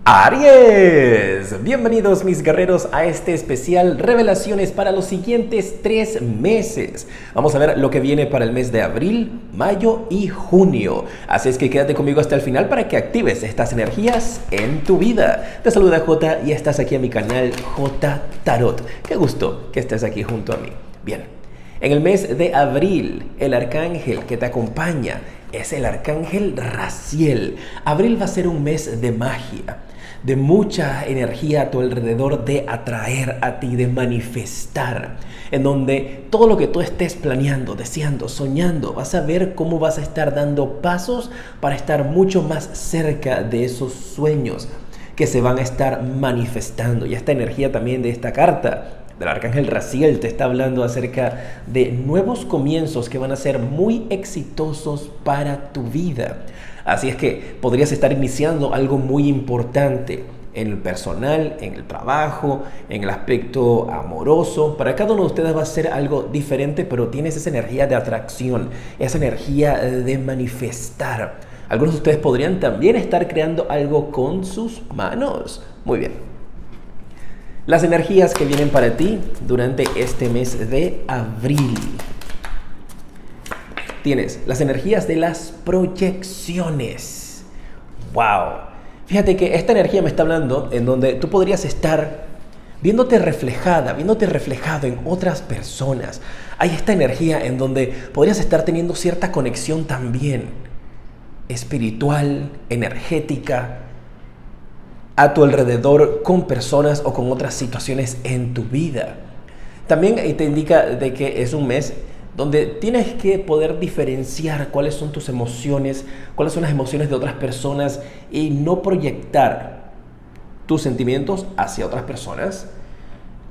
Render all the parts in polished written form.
Aries, bienvenidos mis guerreros a este especial revelaciones para los siguientes 3 meses. Vamos a ver lo que viene para el mes de abril, mayo y junio. Así es que quédate conmigo hasta el final para que actives estas energías en tu vida. Te saluda J y estás aquí en mi canal J Tarot. Qué gusto que estés aquí junto a mí. Bien, en el mes de abril, el arcángel que te acompaña es el arcángel Raziel. Abril va a ser un mes de magia, de mucha energía a tu alrededor, de atraer a ti, de manifestar, en donde todo lo que tú estés planeando, deseando, soñando, vas a ver cómo vas a estar dando pasos para estar mucho más cerca de esos sueños que se van a estar manifestando. Y esta energía también de esta carta del arcángel Raziel te está hablando acerca de nuevos comienzos que van a ser muy exitosos para tu vida. Así es que podrías estar iniciando algo muy importante en el personal, en el trabajo, en el aspecto amoroso. Para cada uno de ustedes va a ser algo diferente, pero tienes esa energía de atracción, esa energía de manifestar. Algunos de ustedes podrían también estar creando algo con sus manos. Muy bien. Las energías que vienen para ti durante este mes de abril. Tienes las energías de las proyecciones. ¡Wow! Fíjate que esta energía me está hablando en donde tú podrías estar viéndote reflejado en otras personas. Hay esta energía en donde podrías estar teniendo cierta conexión también espiritual, energética, a tu alrededor con personas o con otras situaciones en tu vida. También te indica de que es un mes donde tienes que poder diferenciar cuáles son tus emociones, cuáles son las emociones de otras personas y no proyectar tus sentimientos hacia otras personas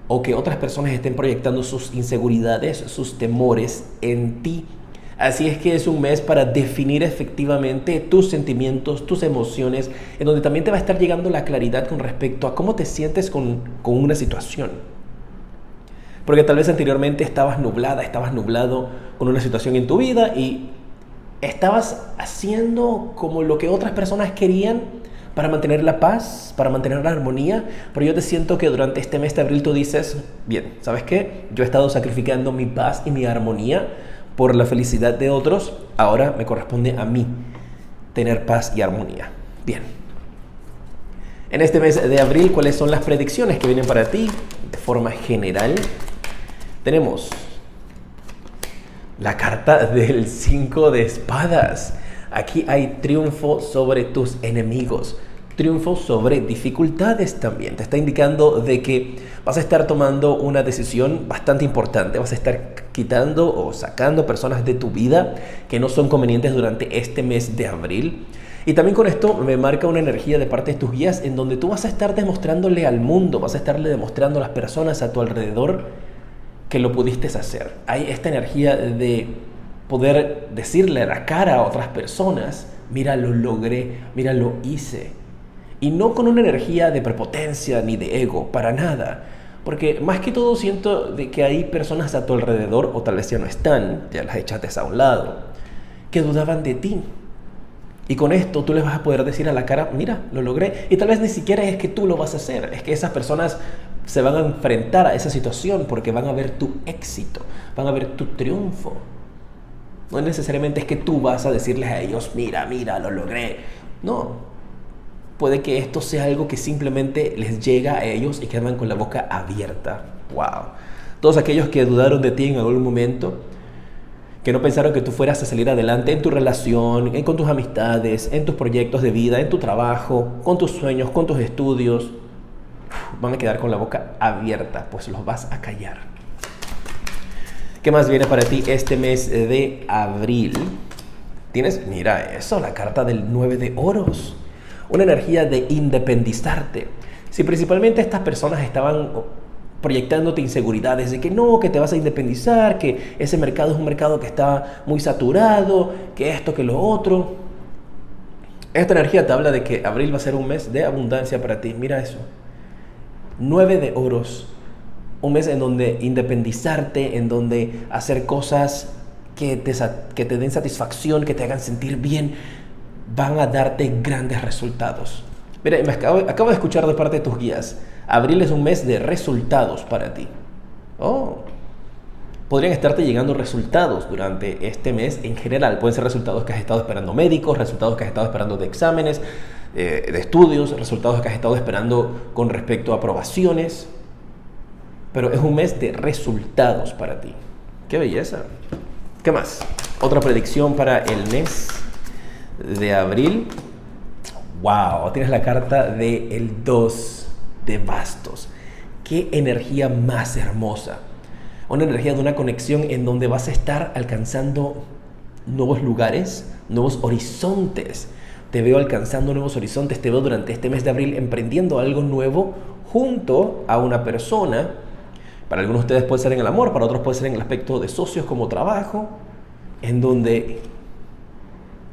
o que otras personas estén proyectando sus inseguridades, sus temores en ti. Así es que es un mes para definir efectivamente tus sentimientos, tus emociones, en donde también te va a estar llegando la claridad con respecto a cómo te sientes con una situación. Porque tal vez anteriormente estabas nublado con una situación en tu vida y estabas haciendo como lo que otras personas querían para mantener la paz, para mantener la armonía. Pero yo te siento que durante este mes de abril tú dices, bien, ¿sabes qué? Yo he estado sacrificando mi paz y mi armonía por la felicidad de otros, ahora me corresponde a mí tener paz y armonía. Bien. En este mes de abril, ¿cuáles son las predicciones que vienen para ti? De forma general, tenemos la carta del 5 de espadas. Aquí hay triunfo sobre tus enemigos, triunfo sobre dificultades también. Te está indicando de que vas a estar tomando una decisión bastante importante. Vas a estar quitando o sacando personas de tu vida que no son convenientes durante este mes de abril. Y también con esto me marca una energía de parte de tus guías en donde tú vas a estar demostrándole al mundo, vas a estarle demostrando a las personas a tu alrededor que lo pudiste hacer. Hay esta energía de poder decirle a la cara a otras personas, mira, lo logré, mira, lo hice. Y no con una energía de prepotencia ni de ego, para nada. Porque más que todo siento de que hay personas a tu alrededor, o tal vez ya no están, ya las echaste a un lado, que dudaban de ti. Y con esto tú les vas a poder decir a la cara, mira, lo logré. Y tal vez ni siquiera es que tú lo vas a hacer, es que esas personas se van a enfrentar a esa situación porque van a ver tu éxito, van a ver tu triunfo. No necesariamente es que tú vas a decirles a ellos, mira, lo logré. No. Puede que esto sea algo que simplemente les llega a ellos y quedan con la boca abierta. ¡Wow! Todos aquellos que dudaron de ti en algún momento, que no pensaron que tú fueras a salir adelante en tu relación, con tus amistades, en tus proyectos de vida, en tu trabajo, con tus sueños, con tus estudios, van a quedar con la boca abierta, pues los vas a callar. ¿Qué más viene para ti este mes de abril? Tienes, mira eso, la carta del 9 de oros. Una energía de independizarte. Si principalmente estas personas estaban proyectándote inseguridades de que no, que te vas a independizar, que ese mercado es un mercado que está muy saturado, que esto, que lo otro. Esta energía te habla de que abril va a ser un mes de abundancia para ti. Mira eso. 9 de oros. Un mes en donde independizarte, en donde hacer cosas que te den satisfacción, que te hagan sentir bien, van a darte grandes resultados. Mira, acabo de escuchar de parte de tus guías. Abril es un mes de resultados para ti. Oh, podrían estarte llegando resultados durante este mes en general. Pueden ser resultados que has estado esperando médicos, resultados que has estado esperando de exámenes, de estudios, resultados que has estado esperando con respecto a aprobaciones. Pero es un mes de resultados para ti. ¡Qué belleza! ¿Qué más? Otra predicción para el mes de abril. ¡Wow! Tienes la carta del 2 de bastos. ¡Qué energía más hermosa! Una energía de una conexión en donde vas a estar alcanzando nuevos lugares, nuevos horizontes. Te veo alcanzando nuevos horizontes, te veo durante este mes de abril emprendiendo algo nuevo junto a una persona. Para algunos de ustedes puede ser en el amor, para otros puede ser en el aspecto de socios como trabajo, en donde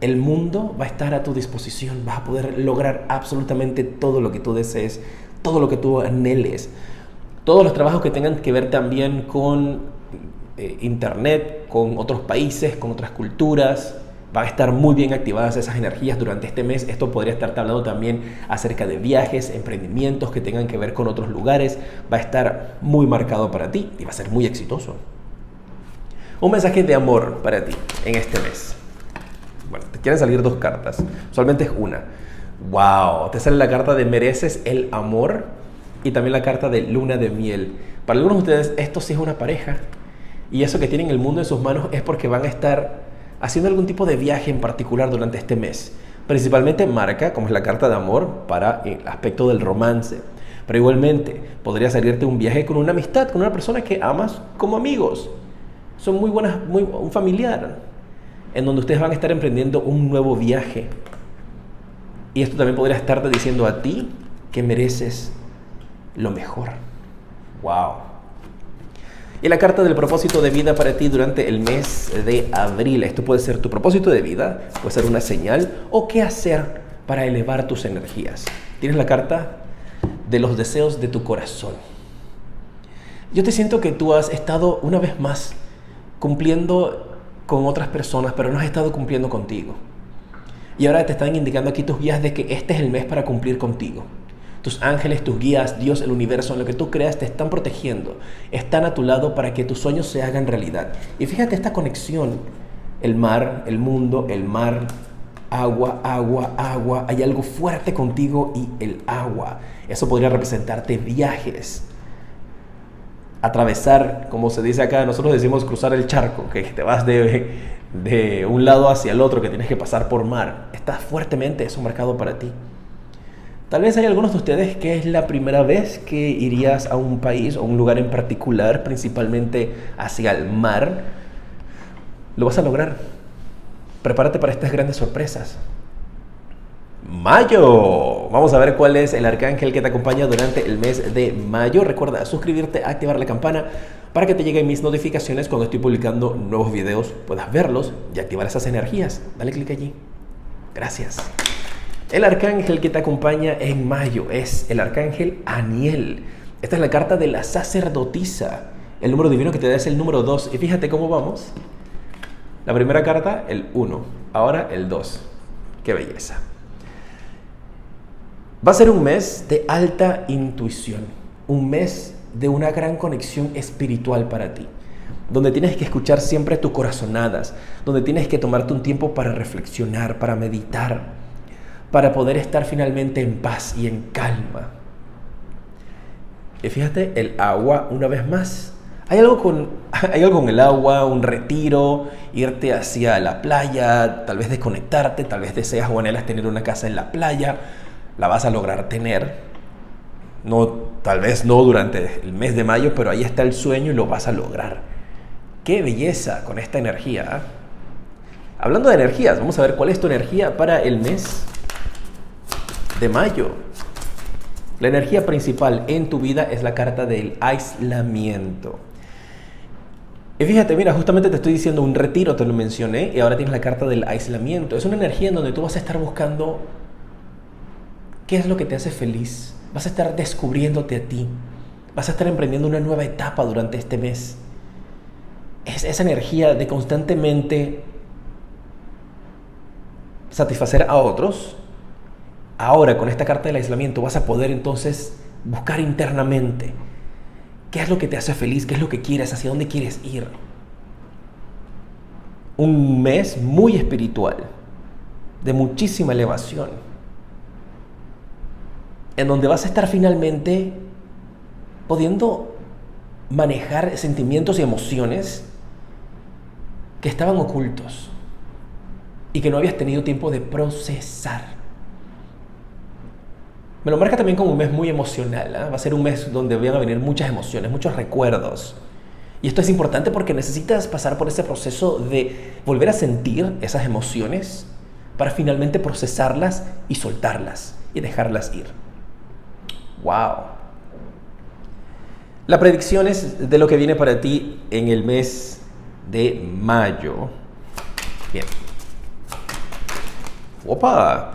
el mundo va a estar a tu disposición, vas a poder lograr absolutamente todo lo que tú desees, todo lo que tú anheles. Todos los trabajos que tengan que ver también con internet, con otros países, con otras culturas, van a estar muy bien activadas esas energías durante este mes. Esto podría estarte hablando también acerca de viajes, emprendimientos que tengan que ver con otros lugares. Va a estar muy marcado para ti y va a ser muy exitoso. Un mensaje de amor para ti en este mes. Bueno, te quieren salir dos cartas. Usualmente es una. ¡Wow! Te sale la carta de mereces el amor y también la carta de luna de miel. Para algunos de ustedes esto sí es una pareja y eso que tienen el mundo en sus manos es porque van a estar haciendo algún tipo de viaje en particular durante este mes. Principalmente marca, como es la carta de amor, para el aspecto del romance. Pero igualmente podría salirte un viaje con una amistad, con una persona que amas como amigos. Son muy buenas, un familiar, en donde ustedes van a estar emprendiendo un nuevo viaje. Y esto también podría estarte diciendo a ti que mereces lo mejor. ¡Wow! Y la carta del propósito de vida para ti durante el mes de abril. Esto puede ser tu propósito de vida, puede ser una señal o qué hacer para elevar tus energías. Tienes la carta de los deseos de tu corazón. Yo te siento que tú has estado una vez más cumpliendo con otras personas, pero no has estado cumpliendo contigo. Y ahora te están indicando aquí tus guías de que este es el mes para cumplir contigo. Tus ángeles, tus guías, Dios, el universo, en lo que tú creas, te están protegiendo. Están a tu lado para que tus sueños se hagan realidad. Y fíjate esta conexión. El mar, el mundo, el mar, agua, agua, agua. Hay algo fuerte contigo y el agua. Eso podría representarte viajes. Atravesar, como se dice acá, nosotros decimos cruzar el charco, que te vas de un lado hacia el otro, que tienes que pasar por mar. Está fuertemente eso marcado para ti. Tal vez hay algunos de ustedes que es la primera vez que irías a un país o un lugar en particular, principalmente hacia el mar. Lo vas a lograr. Prepárate para estas grandes sorpresas. Mayo. Vamos a ver cuál es el arcángel que te acompaña durante el mes de mayo. Recuerda suscribirte, activar la campana para que te lleguen mis notificaciones cuando estoy publicando nuevos videos. Puedas verlos y activar esas energías. Dale clic allí. Gracias. El arcángel que te acompaña en mayo es el arcángel Aniel. Esta es la carta de la sacerdotisa. El número divino que te da es el número 2. Y fíjate cómo vamos. La primera carta, el 1. Ahora el 2. ¡Qué belleza! Va a ser un mes de alta intuición. Un mes de una gran conexión espiritual para ti. Donde tienes que escuchar siempre tus corazonadas. Donde tienes que tomarte un tiempo para reflexionar, para meditar, para poder estar finalmente en paz y en calma. Y fíjate, el agua, una vez más. Hay algo con el agua, un retiro, irte hacia la playa, tal vez desconectarte, tal vez deseas o anhelas tener una casa en la playa. La vas a lograr tener. No, tal vez no durante el mes de mayo, pero ahí está el sueño y lo vas a lograr. ¡Qué belleza con esta energía! Hablando de energías, vamos a ver cuál es tu energía para el mes de mayo. La energía principal en tu vida es la carta del aislamiento. Y fíjate, mira, justamente te estoy diciendo un retiro, te lo mencioné, y ahora tienes la carta del aislamiento. Es una energía en donde tú vas a estar buscando qué es lo que te hace feliz. Vas a estar descubriéndote a ti. Vas a estar emprendiendo una nueva etapa durante este mes. Es esa energía de constantemente satisfacer a otros Ahora, con esta carta del aislamiento, vas a poder entonces buscar internamente qué es lo que te hace feliz, qué es lo que quieres, hacia dónde quieres ir. Un mes muy espiritual, de muchísima elevación, en donde vas a estar finalmente pudiendo manejar sentimientos y emociones que estaban ocultos y que no habías tenido tiempo de procesar. Me lo marca también como un mes muy emocional, ¿eh? Va a ser un mes donde van a venir muchas emociones, muchos recuerdos. Y esto es importante porque necesitas pasar por ese proceso de volver a sentir esas emociones para finalmente procesarlas y soltarlas y dejarlas ir. ¡Wow! La predicción es de lo que viene para ti en el mes de mayo. Bien. ¡Opa!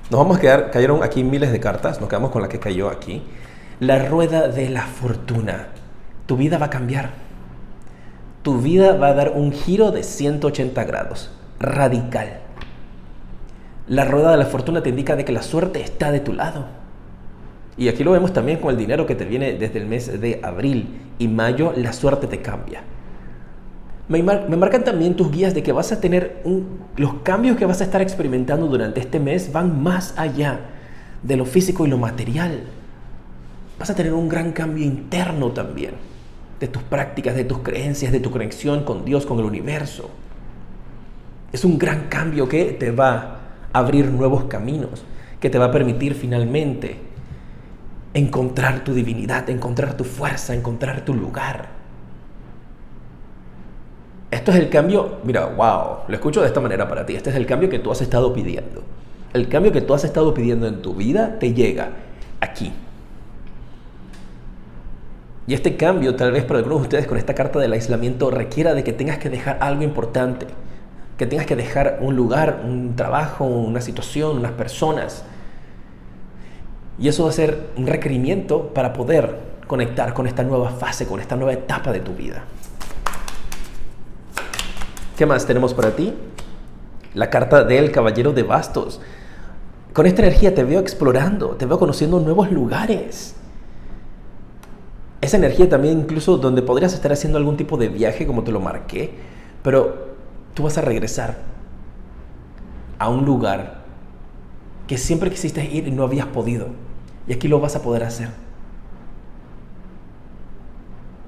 Nos vamos a quedar, cayeron aquí miles de cartas, nos quedamos con la que cayó aquí. La rueda de la fortuna. Tu vida va a cambiar. Tu vida va a dar un giro de 180 grados, radical. La rueda de la fortuna te indica de que la suerte está de tu lado. Y aquí lo vemos también con el dinero que te viene desde el mes de abril y mayo, la suerte te cambia. Me marcan también tus guías de que vas a tener los cambios que vas a estar experimentando durante este mes van más allá de lo físico y lo material. Vas a tener un gran cambio interno también, de tus prácticas, de tus creencias, de tu conexión con Dios, con el universo. Es un gran cambio que te va a abrir nuevos caminos, que te va a permitir finalmente encontrar tu divinidad, encontrar tu fuerza, encontrar tu lugar. Esto es el cambio, mira, wow, lo escucho de esta manera para ti. Este es el cambio que tú has estado pidiendo. El cambio que tú has estado pidiendo en tu vida te llega aquí. Y este cambio, tal vez para algunos de ustedes con esta carta del aislamiento, requiera de que tengas que dejar algo importante, que tengas que dejar un lugar, un trabajo, una situación, unas personas. Y eso va a ser un requerimiento para poder conectar con esta nueva fase, con esta nueva etapa de tu vida. ¿Qué más tenemos para ti? La carta del Caballero de Bastos. Con esta energía te veo explorando, te veo conociendo nuevos lugares. Esa energía también incluso donde podrías estar haciendo algún tipo de viaje, como te lo marqué, pero tú vas a regresar a un lugar que siempre quisiste ir y no habías podido. Y aquí lo vas a poder hacer.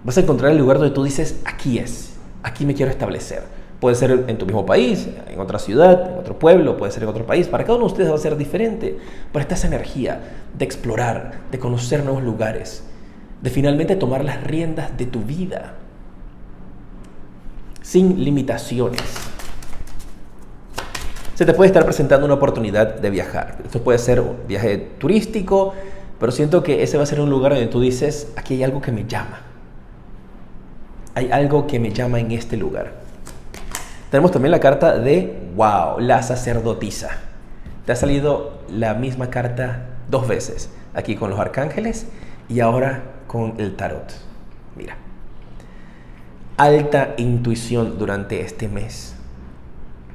Vas a encontrar el lugar donde tú dices, aquí es, aquí me quiero establecer. Puede ser en tu mismo país, en otra ciudad, en otro pueblo, puede ser en otro país. Para cada uno de ustedes va a ser diferente. Pero está esa energía de explorar, de conocer nuevos lugares, de finalmente tomar las riendas de tu vida, sin limitaciones. Se te puede estar presentando una oportunidad de viajar. Esto puede ser un viaje turístico, pero siento que ese va a ser un lugar donde tú dices, aquí hay algo que me llama. Hay algo que me llama en este lugar. Tenemos también la carta de, wow, la sacerdotisa. Te ha salido la misma carta 2 veces. Aquí con los arcángeles y ahora con el tarot. Mira. Alta intuición durante este mes.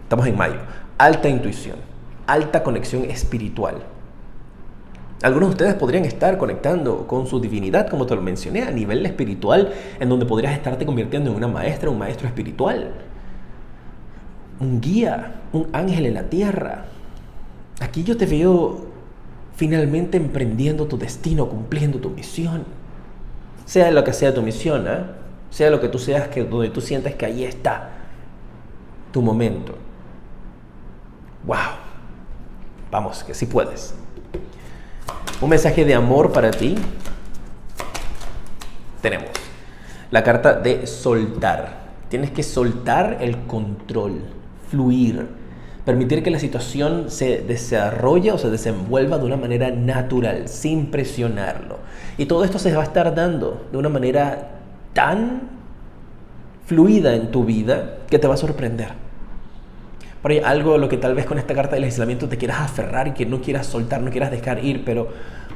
Estamos en mayo. Alta intuición. Alta conexión espiritual. Algunos de ustedes podrían estar conectando con su divinidad, como te lo mencioné, a nivel espiritual, en donde podrías estarte convirtiendo en una maestra, un maestro espiritual. Un guía, un ángel en la tierra. Aquí yo te veo finalmente emprendiendo tu destino, cumpliendo tu misión. Sea lo que sea tu misión, ¿eh? Sea lo que tú seas, donde tú sientas que ahí está tu momento. ¡Wow! Vamos, que sí puedes. Un mensaje de amor para ti. Tenemos la carta de soltar. Tienes que soltar el control, fluir, permitir que la situación se desarrolle o se desenvuelva de una manera natural, sin presionarlo. Y todo esto se va a estar dando de una manera tan fluida en tu vida que te va a sorprender. Pero hay algo a lo que tal vez con esta carta del aislamiento te quieras aferrar y que no quieras soltar, no quieras dejar ir, pero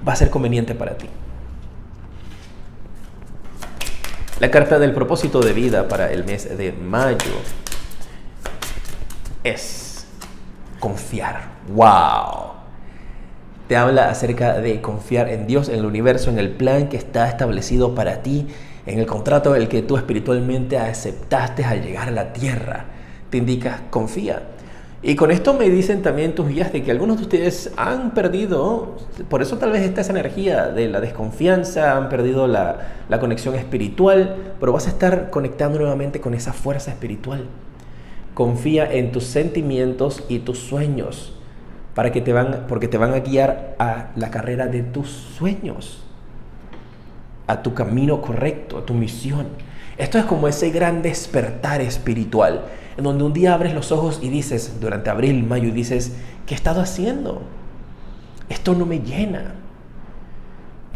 va a ser conveniente para ti. La carta del propósito de vida para el mes de mayo es confiar. ¡Wow! te habla acerca de confiar en Dios, en el universo, en el plan que está establecido para ti, en el contrato el que tú espiritualmente aceptaste al llegar a la tierra. Te indica, confía. Y con esto me dicen también tus guías de que algunos de ustedes han perdido, por eso tal vez está esa energía de la desconfianza, han perdido la conexión espiritual, pero vas a estar conectando nuevamente con esa fuerza espiritual. Confía en tus sentimientos y tus sueños, porque te van a guiar a la carrera de tus sueños, a tu camino correcto, a tu misión. Esto es como ese gran despertar espiritual, en donde un día abres los ojos y dices, durante abril, mayo, y dices, ¿qué he estado haciendo? Esto no me llena.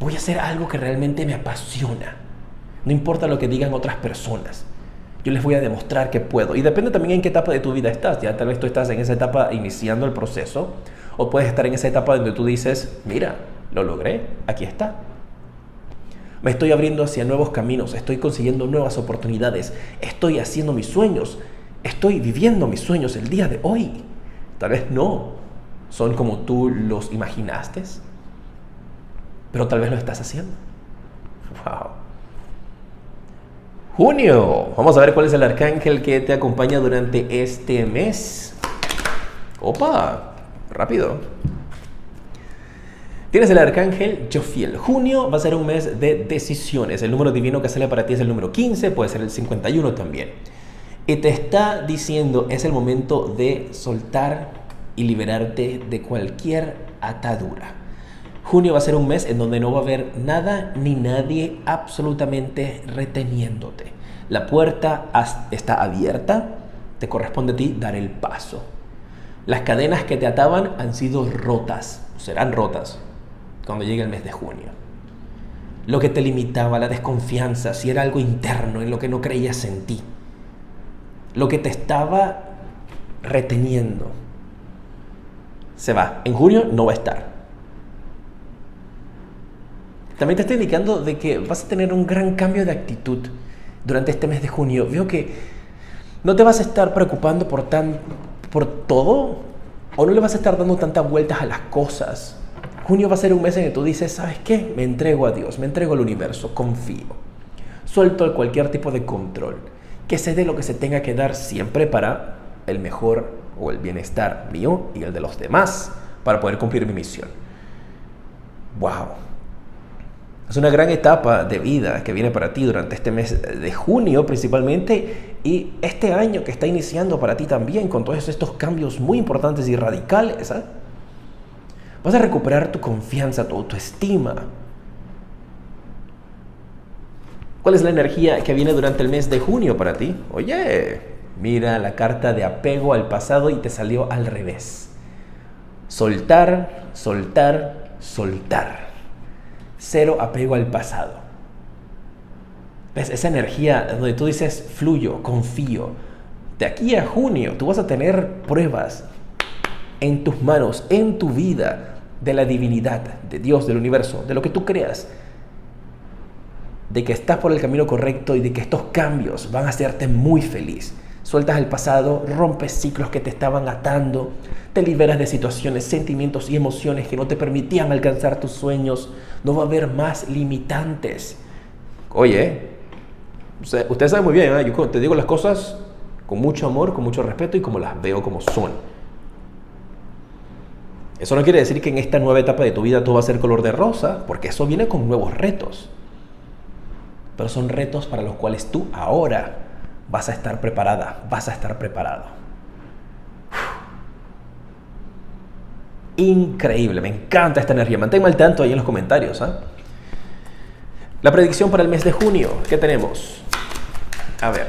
Voy a hacer algo que realmente me apasiona. No importa lo que digan otras personas. Yo les voy a demostrar que puedo. Y depende también en qué etapa de tu vida estás. Ya tal vez tú estás en esa etapa iniciando el proceso, o puedes estar en esa etapa donde tú dices, mira, lo logré, aquí está. Me estoy abriendo hacia nuevos caminos, estoy consiguiendo nuevas oportunidades, estoy haciendo mis sueños, estoy viviendo mis sueños el día de hoy. Tal vez no son como tú los imaginaste, pero tal vez lo estás haciendo. Wow. Junio, vamos a ver cuál es el arcángel que te acompaña durante este mes. Opa, rápido. Tienes el arcángel Jophiel. Junio va a ser un mes de decisiones. El número divino que sale para ti es el número 15, puede ser el 51 también. Y te está diciendo, es el momento de soltar y liberarte de cualquier atadura. Junio va a ser un mes en donde no va a haber nada ni nadie absolutamente reteniéndote. La puerta está abierta, te corresponde a ti dar el paso. Las cadenas que te ataban han sido rotas, serán rotas cuando llegue el mes de junio. Lo que te limitaba, la desconfianza, si era algo interno en lo que no creías en ti, lo que te estaba reteniendo, se va. En junio no va a estar. También te está indicando de que vas a tener un gran cambio de actitud durante este mes de junio. Veo que no te vas a estar preocupando por todo, o no le vas a estar dando tantas vueltas a las cosas. Junio va a ser un mes en que tú dices, ¿sabes qué? Me entrego a Dios, me entrego al universo, confío. Suelto cualquier tipo de control. Que se dé lo que se tenga que dar siempre para el mejor o el bienestar mío y el de los demás, para poder cumplir mi misión. ¡Wow! Es una gran etapa de vida que viene para ti durante este mes de junio principalmente, y este año que está iniciando para ti también, con todos estos cambios muy importantes y radicales. Vas a recuperar tu confianza, tu autoestima. ¿Cuál es la energía que viene durante el mes de junio para ti? Oye, mira la carta de apego al pasado y te salió al revés. Soltar, soltar, soltar. Cero apego al pasado. ¿Ves? Esa energía donde tú dices, fluyo, confío. De aquí a junio tú vas a tener pruebas en tus manos, en tu vida, de la divinidad, de Dios, del universo, de lo que tú creas, de que estás por el camino correcto y de que estos cambios van a hacerte muy feliz. Sueltas el pasado, rompes ciclos que te estaban atando, te liberas de situaciones, sentimientos y emociones que no te permitían alcanzar tus sueños. No va a haber más limitantes. Oye, usted sabe muy bien, ¿eh? Yo te digo las cosas con mucho amor, con mucho respeto y como las veo como son. Eso no quiere decir que en esta nueva etapa de tu vida todo va a ser color de rosa, porque eso viene con nuevos retos. Pero son retos para los cuales tú ahora vas a estar preparada, vas a estar preparado. Increíble, me encanta esta energía. Manténme al tanto ahí en los comentarios. La predicción para el mes de junio, ¿qué tenemos? A ver,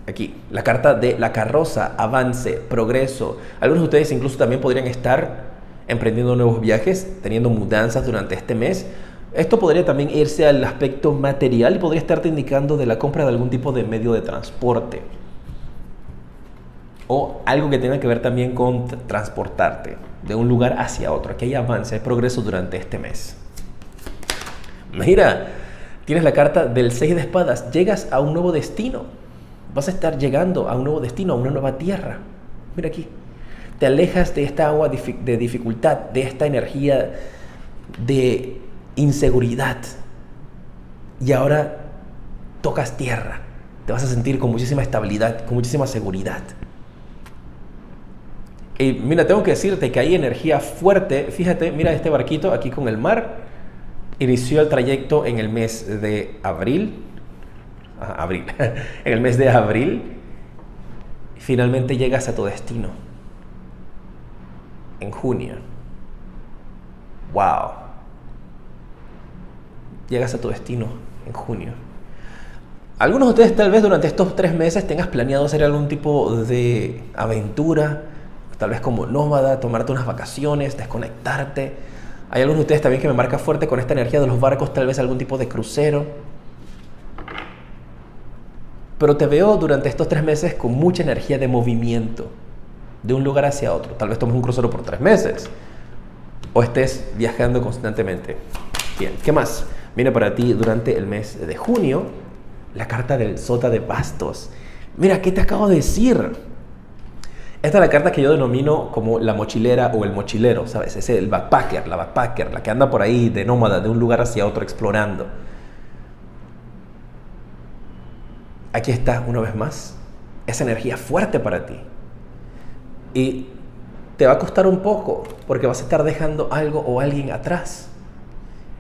aquí, la carta de la carroza, avance, progreso. Algunos de ustedes incluso también podrían estar emprendiendo nuevos viajes, teniendo mudanzas durante este mes. Esto podría también irse al aspecto material y podría estarte indicando de la compra de algún tipo de medio de transporte. O algo que tenga que ver también con transportarte de un lugar hacia otro. Aquí hay avance, hay progreso durante este mes. Mira, tienes la carta del 6 de espadas. Llegas a un nuevo destino. Vas a estar llegando a un nuevo destino, a una nueva tierra. Mira aquí. Te alejas de esta agua de dificultad, de esta energía de inseguridad y ahora tocas tierra. Te vas a sentir con muchísima estabilidad, con muchísima seguridad. Y mira, tengo que decirte que hay energía fuerte. Fíjate, mira este barquito aquí con el mar. Inició el trayecto en el mes de abril. En el mes de abril. Finalmente llegas a tu destino. En junio. ¡Wow! Llegas a tu destino en junio. Algunos de ustedes tal vez durante estos 3 meses tengas planeado hacer algún tipo de aventura, tal vez como nómada, tomarte unas vacaciones, desconectarte. Hay algunos de ustedes también que me marca fuerte con esta energía de los barcos, tal vez algún tipo de crucero. Pero te veo durante estos 3 meses con mucha energía de movimiento, de un lugar hacia otro. Tal vez tomes un crucero por 3 meses o estés viajando constantemente. Bien, ¿qué más? Viene para ti durante el mes de junio la carta del Sota de Bastos. Mira, ¿qué te acabo de decir? Esta es la carta que yo denomino como la mochilera o el mochilero, ¿sabes? Es el backpacker, la que anda por ahí de nómada, de un lugar hacia otro explorando. Aquí está, una vez más, esa energía fuerte para ti. Y te va a costar un poco, porque vas a estar dejando algo o alguien atrás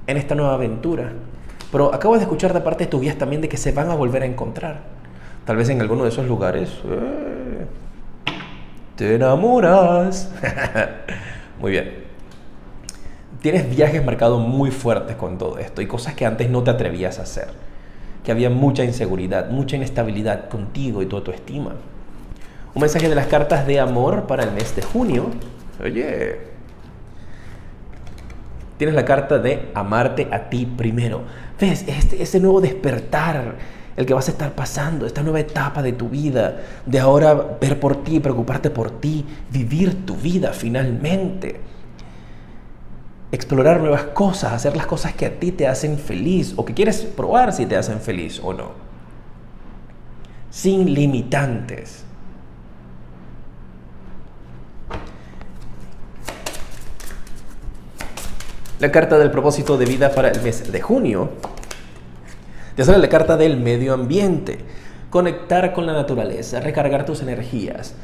en esta nueva aventura. Pero acabo de escuchar de parte de tus guías también de que se van a volver a encontrar. Tal vez en alguno de esos lugares te enamoras. Muy bien. Tienes viajes marcados muy fuertes con todo esto y cosas que antes no te atrevías a hacer. Que había mucha inseguridad, mucha inestabilidad contigo y tu autoestima. Un mensaje de las cartas de amor para el mes de junio. Oye, tienes la carta de amarte a ti primero. ¿Ves? Ese nuevo despertar, el que vas a estar pasando, esta nueva etapa de tu vida, de ahora ver por ti, preocuparte por ti, vivir tu vida finalmente. Explorar nuevas cosas, hacer las cosas que a ti te hacen feliz o que quieres probar si te hacen feliz o no. Sin limitantes. La carta del propósito de vida para el mes de junio te sale la carta del medio ambiente. Conectar con la naturaleza, recargar tus energías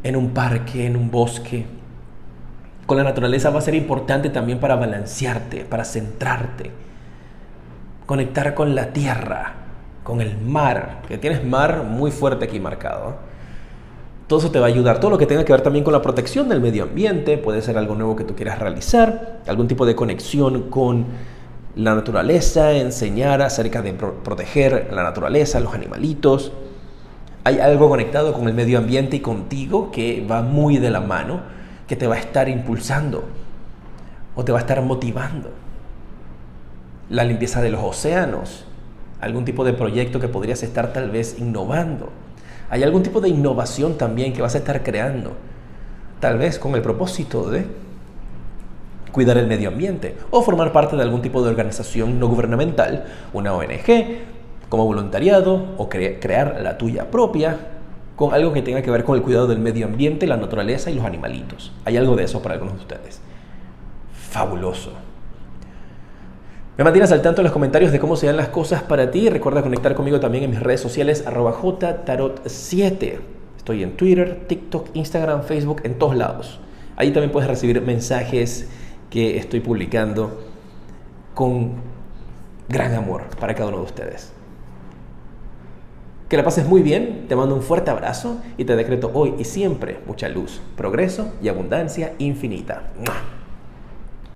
en un parque, en un bosque. Con la naturaleza va a ser importante también para balancearte, para centrarte. Conectar con la tierra, con el mar, que tienes mar muy fuerte aquí marcado. Todo eso te va a ayudar. Todo lo que tenga que ver también con la protección del medio ambiente, puede ser algo nuevo que tú quieras realizar, algún tipo de conexión con la naturaleza, enseñar acerca de proteger la naturaleza, los animalitos. Hay algo conectado con el medio ambiente y contigo que va muy de la mano, que te va a estar impulsando o te va a estar motivando. La limpieza de los océanos, algún tipo de proyecto que podrías estar tal vez innovando. Hay algún tipo de innovación también que vas a estar creando, tal vez con el propósito de cuidar el medio ambiente o formar parte de algún tipo de organización no gubernamental, una ONG, como voluntariado o crear la tuya propia con algo que tenga que ver con el cuidado del medio ambiente, la naturaleza y los animalitos. Hay algo de eso para algunos de ustedes. Fabuloso. Me mantienes al tanto en los comentarios de cómo se dan las cosas para ti. Recuerda conectar conmigo también en mis redes sociales @jtarot7. Estoy en Twitter, TikTok, Instagram, Facebook, en todos lados. Ahí también puedes recibir mensajes que estoy publicando con gran amor para cada uno de ustedes. Que la pases muy bien, te mando un fuerte abrazo y te decreto hoy y siempre mucha luz, progreso y abundancia infinita. ¡Mua!